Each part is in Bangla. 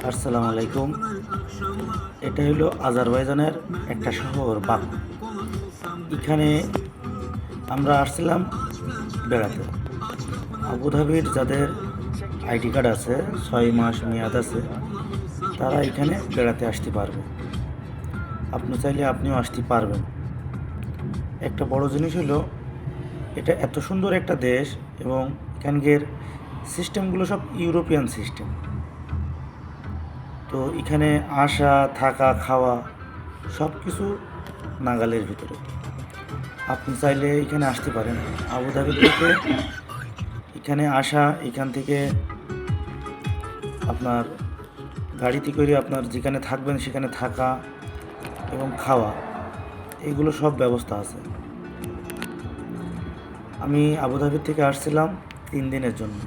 আসসালামু আলাইকুম। এটা হলো আজারবাইজানের একটা শহর বাকু। এখানে আমরা আসছিলাম বেড়াতে। আবুধাবির যাদের আইডি কার্ড আছে, 6 মাস মেয়াদ আছে, তারা এখানে বেড়াতে আসতে পারবে। আপনি চাইলে আপনিও আসতে পারবেন। একটা বড় জিনিস হলো, এটা এত সুন্দর একটা দেশ এবং এখানকার সিস্টেমগুলো সব ইউরোপিয়ান সিস্টেম। তো এখানে আসা, থাকা, খাওয়া সব কিছু নাগালের ভিতরে। আপনি চাইলে এখানে আসতে পারেন। আবুধাবি থেকে এখানে আসা, এখান থেকে আপনার গাড়িতে করে আপনার যেখানে থাকবেন সেখানে থাকা এবং খাওয়া, এগুলো সব ব্যবস্থা আছে। আমি আবুধাবি থেকে আসছিলাম 3 দিনের জন্য।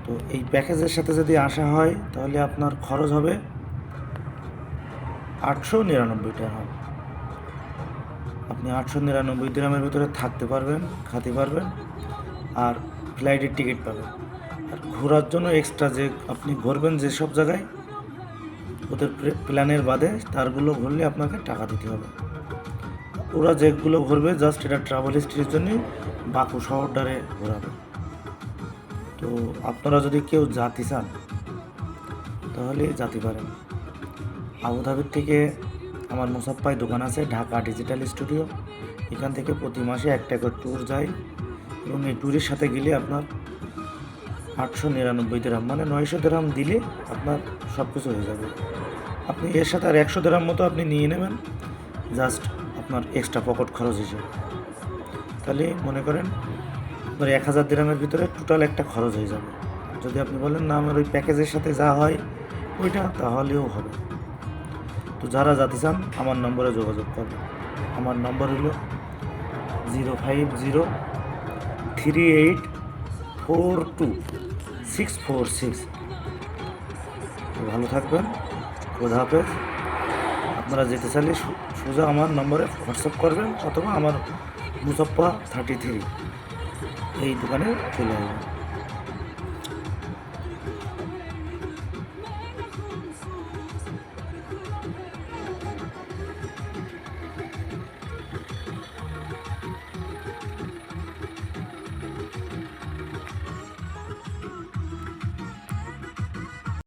তো এই প্যাকেজের সাথে যদি আসা হয় তাহলে আপনার খরচ হবে 899 টাকা। আপনি 899 দিরহামের ভিতরে থাকতে পারবেন, খেতে পারবেন, আর ফ্লাইটের টিকিট পাবেন। আর ঘোরার জন্য এক্সট্রা যে আপনি ঘুরবেন যেসব জায়গায়, ওদের প্ল্যানের বাদে তারগুলো ঘুরলে আপনাকে টাকা দিতে হবে। ওরা যেগুলো ঘুরবে জাস্ট এটা ট্রাভেল হিস্ট্রির জন্যই বাকু শহরটারে ঘোরাবে। তো আপনারা যদি কেউ যেতে চান তাহলে যেতে পারেন। আবুধাবির থেকে আমার মুসাফ্ফায় দোকান আছে, ঢাকা ডিজিটাল স্টুডিও। এখান থেকে প্রতি মাসে একটা করে ট্যুর যায় এবং এই ট্যুরের সাথে গেলে আপনার 899 দিরহাম, মানে 900 দিরহাম দিলে আপনার সব কিছু হয়ে যাবে। আপনি এর সাথে আর 100 দিরহাম মতো আপনি নিয়ে নেবেন, জাস্ট আপনার এক্সট্রা পকেট খরচ হিসেবে। তাহলে মনে করেন আপনার 1000 দিরহামের ভিতরে টোটাল একটা খরচ হয়ে যাবে। যদি আপনি বলেন না আমার ওই প্যাকেজের সাথে যা হয় ওইটা, তাহলেও হবে। তো যারা যেতে চান আমার নম্বরে যোগাযোগ করবেন। আমার নম্বর হলো 0503842 646। ভালো থাকবেন, খোদা হাফেজ। আপনারা যেতে চাইলে সোজা আমার নম্বরে হোয়াটসঅ্যাপ করবেন অথবা আমার মুসাফ্ফা 33 এই দোকানে চলে আসবেন।